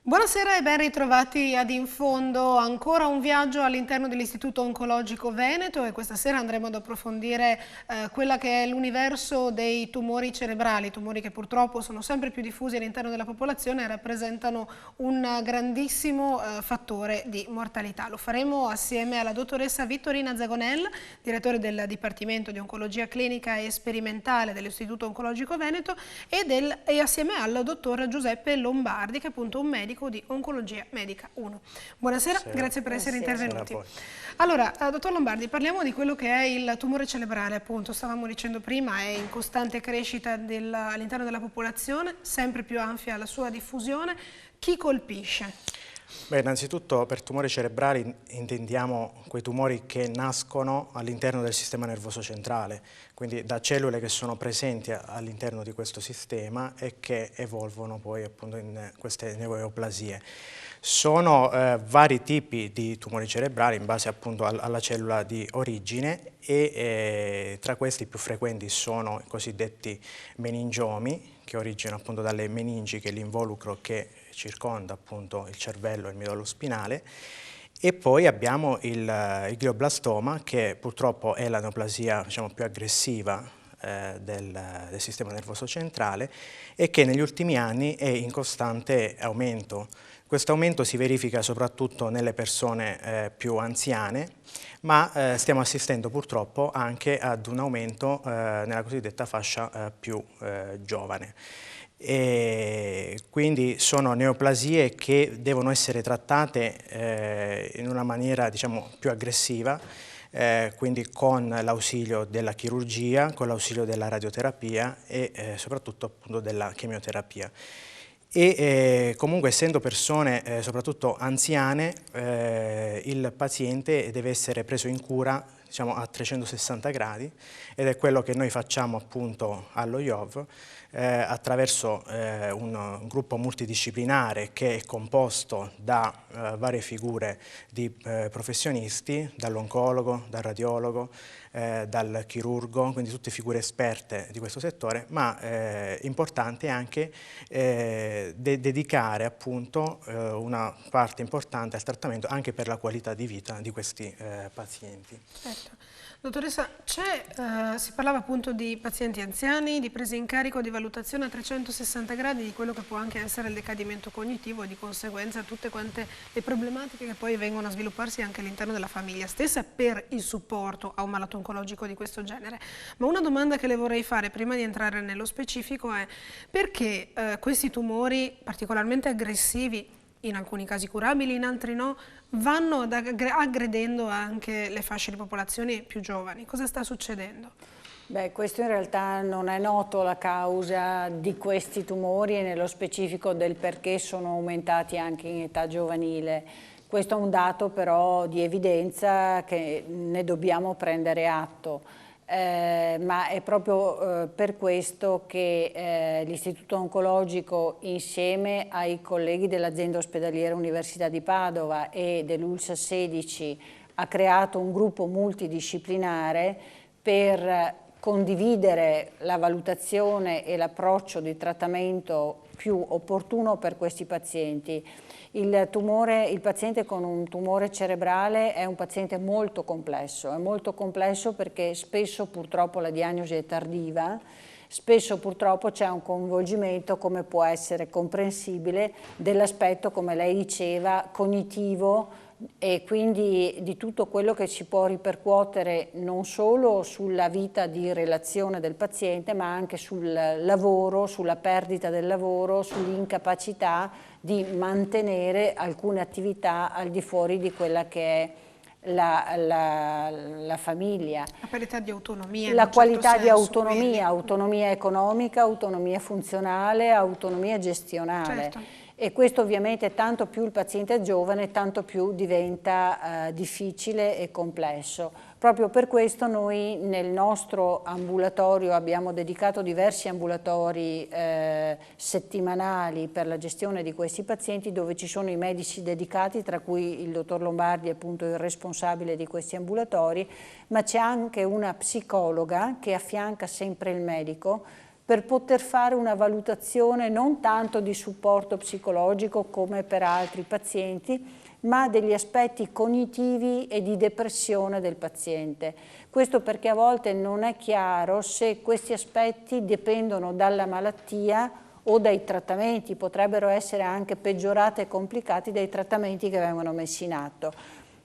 Buonasera e ben ritrovati ad In Fondo, ancora un viaggio all'interno dell'Istituto Oncologico Veneto e questa sera andremo ad approfondire quella che è l'universo dei tumori cerebrali, tumori che purtroppo sono sempre più diffusi all'interno della popolazione e rappresentano un grandissimo fattore di mortalità. Lo faremo assieme alla dottoressa Vittorina Zagonel, direttore del Dipartimento di Oncologia Clinica e Sperimentale dell'Istituto Oncologico Veneto e assieme al dottor Giuseppe Lombardi, che è appunto un medico di Oncologia Medica 1. Buonasera, grazie per essere intervenuti. Allora, dottor Lombardi, parliamo di quello che è il tumore cerebrale, appunto, stavamo dicendo prima, è in costante crescita all'interno della popolazione, sempre più ampia la sua diffusione. Chi colpisce? Beh, innanzitutto per tumori cerebrali intendiamo quei tumori che nascono all'interno del sistema nervoso centrale, quindi da cellule che sono presenti all'interno di questo sistema e che evolvono poi appunto in queste neoplasie. Sono vari tipi di tumori cerebrali in base appunto alla cellula di origine e tra questi i più frequenti sono i cosiddetti meningiomi, che originano appunto dalle meningi, che è l'involucro che circonda appunto il cervello e il midollo spinale, e poi abbiamo il glioblastoma, che purtroppo è la neoplasia, diciamo, più aggressiva del sistema nervoso centrale e che negli ultimi anni è in costante aumento. Questo aumento si verifica soprattutto nelle persone più anziane, ma stiamo assistendo purtroppo anche ad un aumento nella cosiddetta fascia più giovane. E quindi sono neoplasie che devono essere trattate in una maniera, diciamo, più aggressiva, quindi con l'ausilio della chirurgia, con l'ausilio della radioterapia e soprattutto appunto della chemioterapia. E comunque, essendo persone soprattutto anziane, il paziente deve essere preso in cura, diciamo, a 360 gradi, ed è quello che noi facciamo appunto allo IOV attraverso un gruppo multidisciplinare che è composto da varie figure di professionisti, dall'oncologo, dal radiologo, dal chirurgo, quindi tutte figure esperte di questo settore, ma importante anche dedicare appunto una parte importante al trattamento anche per la qualità di vita di questi pazienti. Certo. Dottoressa, si parlava appunto di pazienti anziani, di presa in carico, di valutazione a 360 gradi di quello che può anche essere il decadimento cognitivo e di conseguenza tutte quante le problematiche che poi vengono a svilupparsi anche all'interno della famiglia stessa per il supporto a un malato oncologico di questo genere. Ma una domanda che le vorrei fare prima di entrare nello specifico è: perché questi tumori particolarmente aggressivi, in alcuni casi curabili, in altri no, vanno aggredendo anche le fasce di popolazione più giovani? Cosa sta succedendo? Beh, questo in realtà non è noto la causa di questi tumori e nello specifico del perché sono aumentati anche in età giovanile. Questo è un dato però di evidenza che ne dobbiamo prendere atto. Ma è proprio per questo che l'Istituto Oncologico, insieme ai colleghi dell'azienda ospedaliera Università di Padova e dell'ULSS 16, ha creato un gruppo multidisciplinare per condividere la valutazione e l'approccio di trattamento più opportuno per questi pazienti. Il paziente con un tumore cerebrale è un paziente molto complesso, è molto complesso perché spesso purtroppo la diagnosi è tardiva, spesso purtroppo c'è un coinvolgimento, come può essere comprensibile, dell'aspetto, come lei diceva, cognitivo, e quindi di tutto quello che si può ripercuotere non solo sulla vita di relazione del paziente, ma anche sul lavoro, sulla perdita del lavoro, sull'incapacità di mantenere alcune attività al di fuori di quella che è la famiglia. La parità di autonomia. La qualità certo di senso, autonomia, quindi. autonomia economica, autonomia funzionale, autonomia gestionale. Certo. E questo ovviamente tanto più il paziente è giovane, tanto più diventa difficile e complesso. Proprio per questo noi nel nostro ambulatorio abbiamo dedicato diversi ambulatori settimanali per la gestione di questi pazienti, dove ci sono i medici dedicati, tra cui il dottor Lombardi è appunto il responsabile di questi ambulatori, ma c'è anche una psicologa che affianca sempre il medico per poter fare una valutazione non tanto di supporto psicologico come per altri pazienti, ma degli aspetti cognitivi e di depressione del paziente. Questo perché a volte non è chiaro se questi aspetti dipendono dalla malattia o dai trattamenti, potrebbero essere anche peggiorati e complicati dai trattamenti che vengono messi in atto.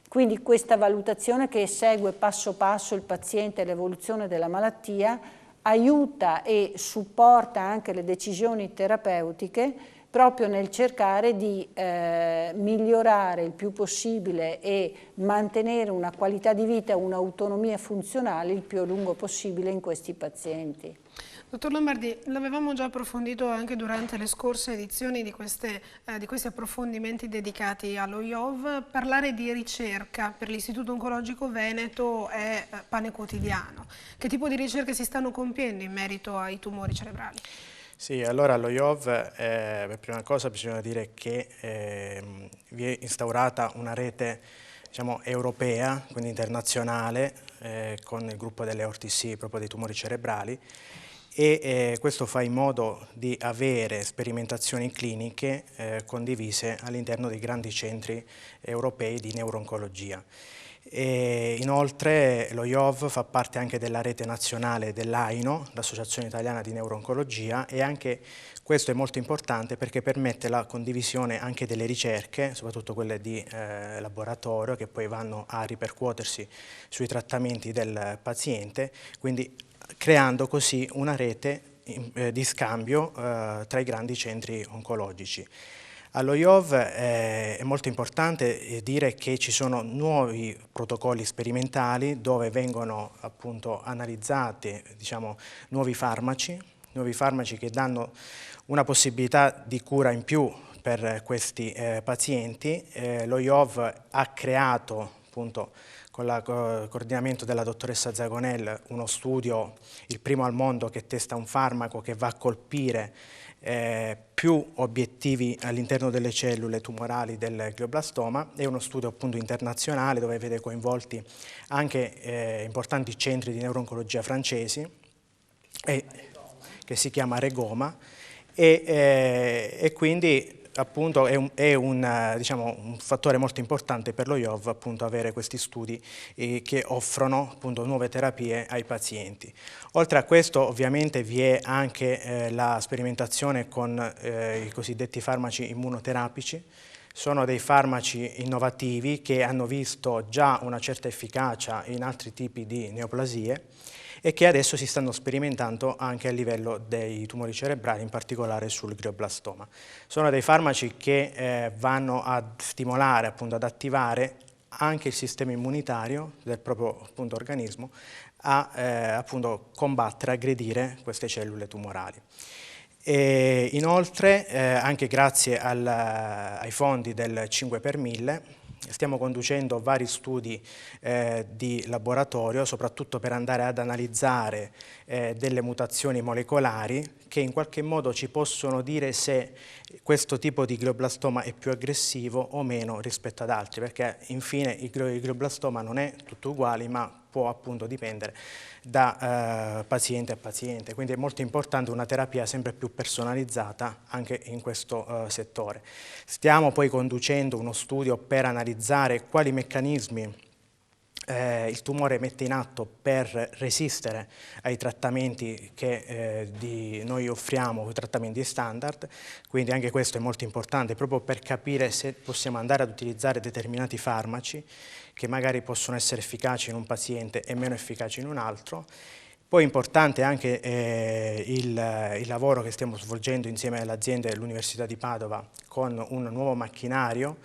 Quindi questa valutazione che segue passo passo il paziente e l'evoluzione della malattia aiuta e supporta anche le decisioni terapeutiche proprio nel cercare di migliorare il più possibile e mantenere una qualità di vita e un'autonomia funzionale il più a lungo possibile in questi pazienti. Dottor Lombardi, l'avevamo già approfondito anche durante le scorse edizioni di questi approfondimenti dedicati allo IOV. Parlare di ricerca per l'Istituto Oncologico Veneto è pane quotidiano. Che tipo di ricerche si stanno compiendo in merito ai tumori cerebrali? Sì, allora allo IOV per prima cosa bisogna dire che vi è instaurata una rete, diciamo, europea, quindi internazionale, con il gruppo delle ORTC, proprio dei tumori cerebrali, e questo fa in modo di avere sperimentazioni cliniche condivise all'interno dei grandi centri europei di neurooncologia. E inoltre lo IOV fa parte anche della rete nazionale dell'AINO, l'Associazione Italiana di Neurooncologia, e anche questo è molto importante perché permette la condivisione anche delle ricerche, soprattutto quelle di laboratorio, che poi vanno a ripercuotersi sui trattamenti del paziente, quindi creando così una rete di scambio tra i grandi centri oncologici. Allo IOV è molto importante dire che ci sono nuovi protocolli sperimentali dove vengono appunto analizzati, diciamo, nuovi farmaci che danno una possibilità di cura in più per questi pazienti. Lo IOV ha creato appunto con il coordinamento della dottoressa Zagonel uno studio, il primo al mondo, che testa un farmaco che va a colpire più obiettivi all'interno delle cellule tumorali del glioblastoma. È uno studio appunto internazionale dove vede coinvolti anche importanti centri di neurooncologia francesi, che si chiama Regoma, e quindi appunto è diciamo, un fattore molto importante per lo IOV appunto avere questi studi che offrono appunto nuove terapie ai pazienti. Oltre a questo ovviamente vi è anche la sperimentazione con i cosiddetti farmaci immunoterapici. Sono dei farmaci innovativi che hanno visto già una certa efficacia in altri tipi di neoplasie e che adesso si stanno sperimentando anche a livello dei tumori cerebrali, in particolare sul glioblastoma. Sono dei farmaci che vanno a stimolare, appunto ad attivare anche il sistema immunitario del proprio appunto organismo a appunto combattere, aggredire queste cellule tumorali. E inoltre, anche grazie ai fondi del 5 per 1000, stiamo conducendo vari studi di laboratorio, soprattutto per andare ad analizzare delle mutazioni molecolari che in qualche modo ci possono dire se questo tipo di glioblastoma è più aggressivo o meno rispetto ad altri, perché infine il glioblastoma non è tutto uguale, ma può appunto dipendere da paziente a paziente, quindi è molto importante una terapia sempre più personalizzata anche in questo settore. Stiamo poi conducendo uno studio per analizzare quali meccanismi il tumore mette in atto per resistere ai trattamenti che noi offriamo, i trattamenti standard, quindi anche questo è molto importante proprio per capire se possiamo andare ad utilizzare determinati farmaci che magari possono essere efficaci in un paziente e meno efficaci in un altro. Poi è importante anche il lavoro che stiamo svolgendo insieme alle aziende dell'Università di Padova con un nuovo macchinario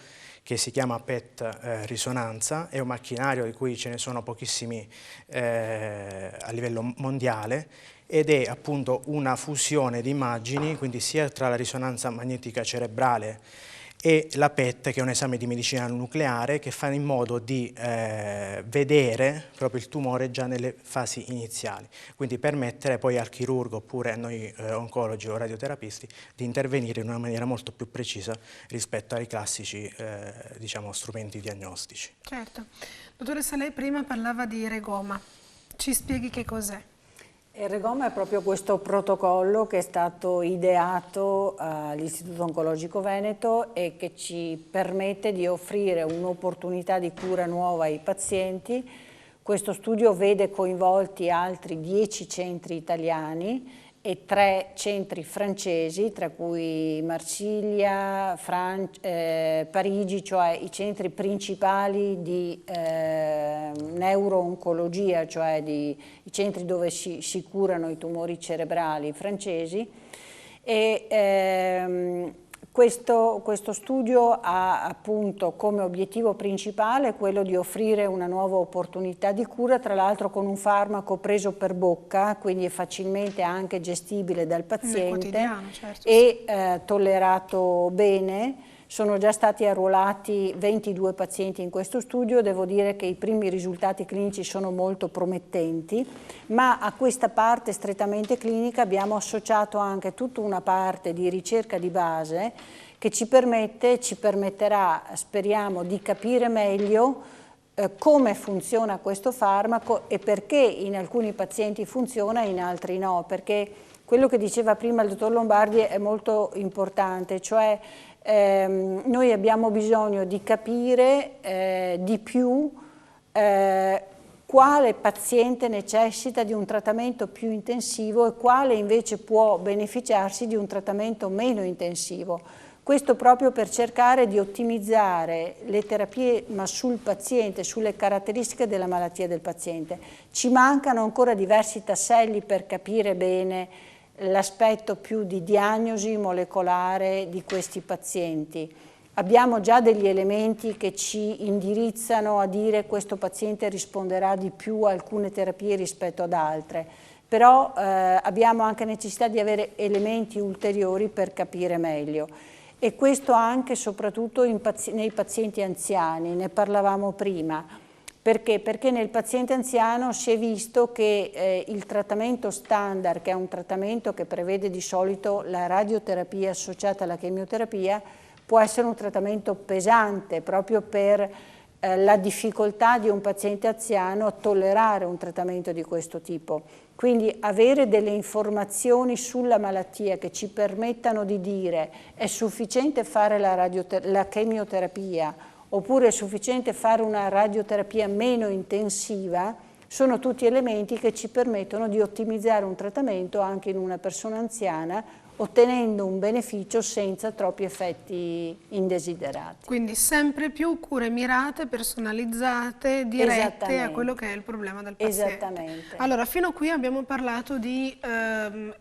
che si chiama PET risonanza. È un macchinario di cui ce ne sono pochissimi a livello mondiale ed è appunto una fusione di immagini, quindi sia tra la risonanza magnetica cerebrale e la PET, che è un esame di medicina nucleare che fa in modo di vedere proprio il tumore già nelle fasi iniziali, quindi permettere poi al chirurgo oppure a noi oncologi o radioterapisti di intervenire in una maniera molto più precisa rispetto ai classici diciamo, strumenti diagnostici. Certo. Dottoressa, lei prima parlava di Regoma, ci spieghi che cos'è? Il REGOM è proprio questo protocollo che è stato ideato all'Istituto Oncologico Veneto e che ci permette di offrire un'opportunità di cura nuova ai pazienti. Questo studio vede coinvolti altri 10 centri italiani e 3 centri francesi, tra cui Marsiglia, Parigi, cioè i centri principali di neuro-oncologia, cioè i centri dove si curano i tumori cerebrali francesi. E questo studio ha appunto come obiettivo principale quello di offrire una nuova opportunità di cura, tra l'altro con un farmaco preso per bocca, quindi è facilmente anche gestibile dal paziente, certo, e tollerato bene. Sono già stati arruolati 22 pazienti in questo studio, devo dire che i primi risultati clinici sono molto promettenti, ma a questa parte strettamente clinica abbiamo associato anche tutta una parte di ricerca di base che ci permetterà, speriamo, di capire meglio come funziona questo farmaco e perché in alcuni pazienti funziona e in altri no, perché quello che diceva prima il dottor Lombardi è molto importante, cioè noi abbiamo bisogno di capire di più quale paziente necessita di un trattamento più intensivo e quale invece può beneficiarsi di un trattamento meno intensivo. Questo proprio per cercare di ottimizzare le terapie, ma sul paziente, sulle caratteristiche della malattia del paziente. Ci mancano ancora diversi tasselli per capire bene l'aspetto più di diagnosi molecolare di questi pazienti. Abbiamo già degli elementi che ci indirizzano a dire che questo paziente risponderà di più a alcune terapie rispetto ad altre, però abbiamo anche necessità di avere elementi ulteriori per capire meglio. E questo anche e soprattutto nei pazienti anziani, ne parlavamo prima. Perché? Perché nel paziente anziano si è visto che il trattamento standard, che è un trattamento che prevede di solito la radioterapia associata alla chemioterapia, può essere un trattamento pesante proprio per la difficoltà di un paziente anziano a tollerare un trattamento di questo tipo. Quindi avere delle informazioni sulla malattia che ci permettano di dire è sufficiente fare la chemioterapia oppure è sufficiente fare una radioterapia meno intensiva, sono tutti elementi che ci permettono di ottimizzare un trattamento anche in una persona anziana, ottenendo un beneficio senza troppi effetti indesiderati. Quindi sempre più cure mirate, personalizzate, dirette a quello che è il problema del paziente. Esattamente. Allora, fino a qui abbiamo parlato di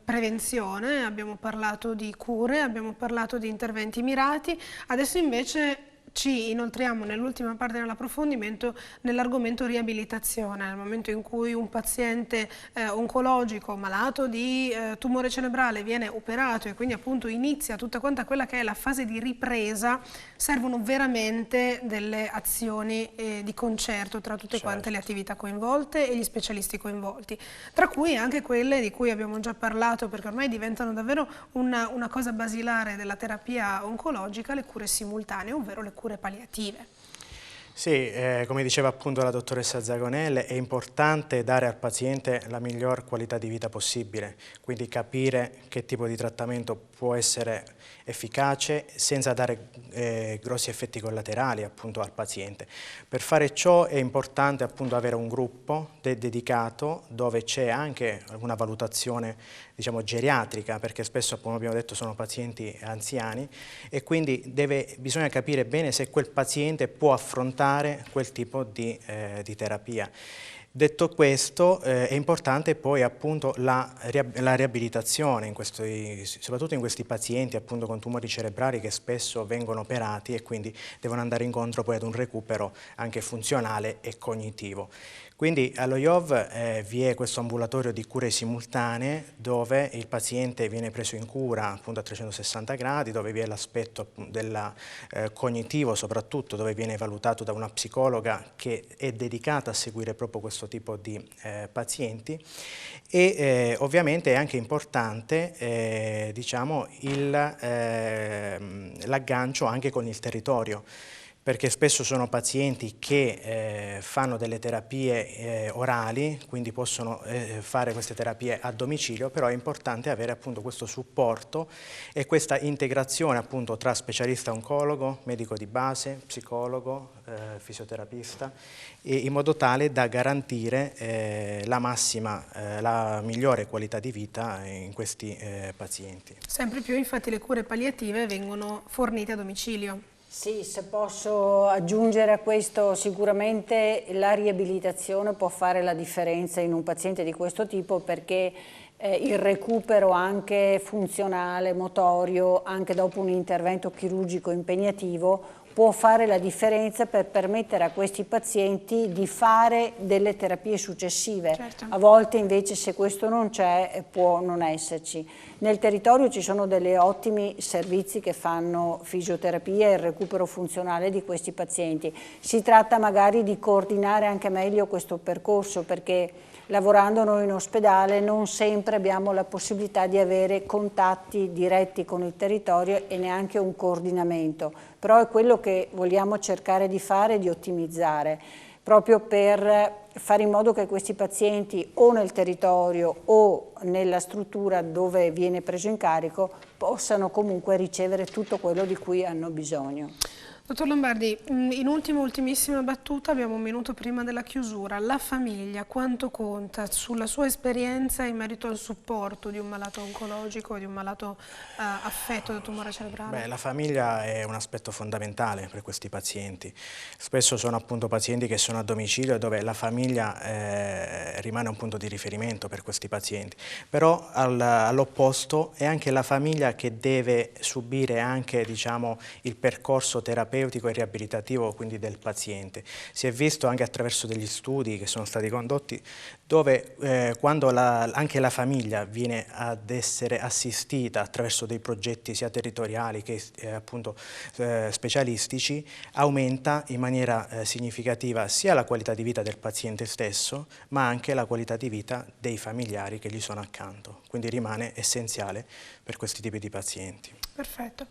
prevenzione, abbiamo parlato di cure, abbiamo parlato di interventi mirati, adesso invece ci inoltriamo nell'ultima parte dell'approfondimento nell'argomento riabilitazione, nel momento in cui un paziente oncologico malato di tumore cerebrale viene operato e quindi appunto inizia tutta quanta quella che è la fase di ripresa, servono veramente delle azioni di concerto tra tutte quante le attività coinvolte e gli specialisti coinvolti, tra cui anche quelle di cui abbiamo già parlato, perché ormai diventano davvero una cosa basilare della terapia oncologica, le cure simultanee, ovvero le cure palliative. Sì, come diceva appunto la dottoressa Zagonel, è importante dare al paziente la miglior qualità di vita possibile, quindi capire che tipo di trattamento può essere efficace senza dare grossi effetti collaterali appunto al paziente. Per fare ciò è importante appunto avere un gruppo dedicato dove c'è anche una valutazione diciamo geriatrica, perché spesso come abbiamo detto sono pazienti anziani e quindi bisogna capire bene se quel paziente può affrontare quel tipo di terapia. Detto questo, è importante poi appunto la riabilitazione, soprattutto in questi pazienti appunto con tumori cerebrali che spesso vengono operati e quindi devono andare incontro poi ad un recupero anche funzionale e cognitivo. Quindi allo IOV vi è questo ambulatorio di cure simultanee dove il paziente viene preso in cura appunto a 360 gradi, dove vi è l'aspetto cognitivo soprattutto, dove viene valutato da una psicologa che è dedicata a seguire proprio questo tipo di pazienti e ovviamente è anche importante diciamo l'aggancio anche con il territorio. perché spesso sono pazienti che fanno delle terapie orali, quindi possono fare queste terapie a domicilio, però è importante avere appunto questo supporto e questa integrazione appunto tra specialista oncologo, medico di base, psicologo, fisioterapista, in modo tale da garantire la migliore qualità di vita in questi pazienti. Sempre più infatti le cure palliative vengono fornite a domicilio. Sì, se posso aggiungere a questo, sicuramente la riabilitazione può fare la differenza in un paziente di questo tipo, perché il recupero anche funzionale, motorio, anche dopo un intervento chirurgico impegnativo, può fare la differenza per permettere a questi pazienti di fare delle terapie successive. Certo. A volte invece, se questo non c'è, può non esserci. Nel territorio ci sono degli ottimi servizi che fanno fisioterapia e il recupero funzionale di questi pazienti. Si tratta magari di coordinare anche meglio questo percorso, perché lavorando noi in ospedale non sempre abbiamo la possibilità di avere contatti diretti con il territorio e neanche un coordinamento, però è quello che vogliamo cercare di fare, di ottimizzare, proprio per fare in modo che questi pazienti o nel territorio o nella struttura dove viene preso in carico possano comunque ricevere tutto quello di cui hanno bisogno. Dottor Lombardi, in ultimissima battuta, abbiamo un minuto prima della chiusura, la famiglia quanto conta sulla sua esperienza in merito al supporto di un malato oncologico, di un malato affetto da tumore cerebrale? Beh, la famiglia è un aspetto fondamentale per questi pazienti. Spesso sono appunto pazienti che sono a domicilio dove la famiglia rimane un punto di riferimento per questi pazienti, però all'opposto è anche la famiglia che deve subire anche, diciamo, il percorso terapeutico e riabilitativo quindi del paziente. Si è visto anche attraverso degli studi che sono stati condotti dove quando anche la famiglia viene ad essere assistita attraverso dei progetti sia territoriali che appunto specialistici, aumenta in maniera significativa sia la qualità di vita del paziente stesso, ma anche la qualità di vita dei familiari che gli sono accanto. Quindi rimane essenziale per questi tipi di pazienti. Perfetto.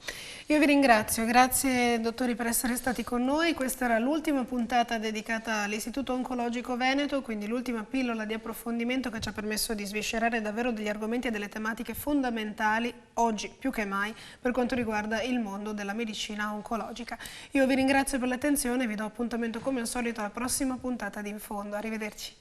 Io vi ringrazio, grazie dottori per essere stati con noi. Questa era l'ultima puntata dedicata all'Istituto Oncologico Veneto, quindi l'ultima pillola di approfondimento che ci ha permesso di sviscerare davvero degli argomenti e delle tematiche fondamentali, oggi più che mai, per quanto riguarda il mondo della medicina oncologica. Io vi ringrazio per l'attenzione e vi do appuntamento come al solito alla prossima puntata di In Fondo. Arrivederci.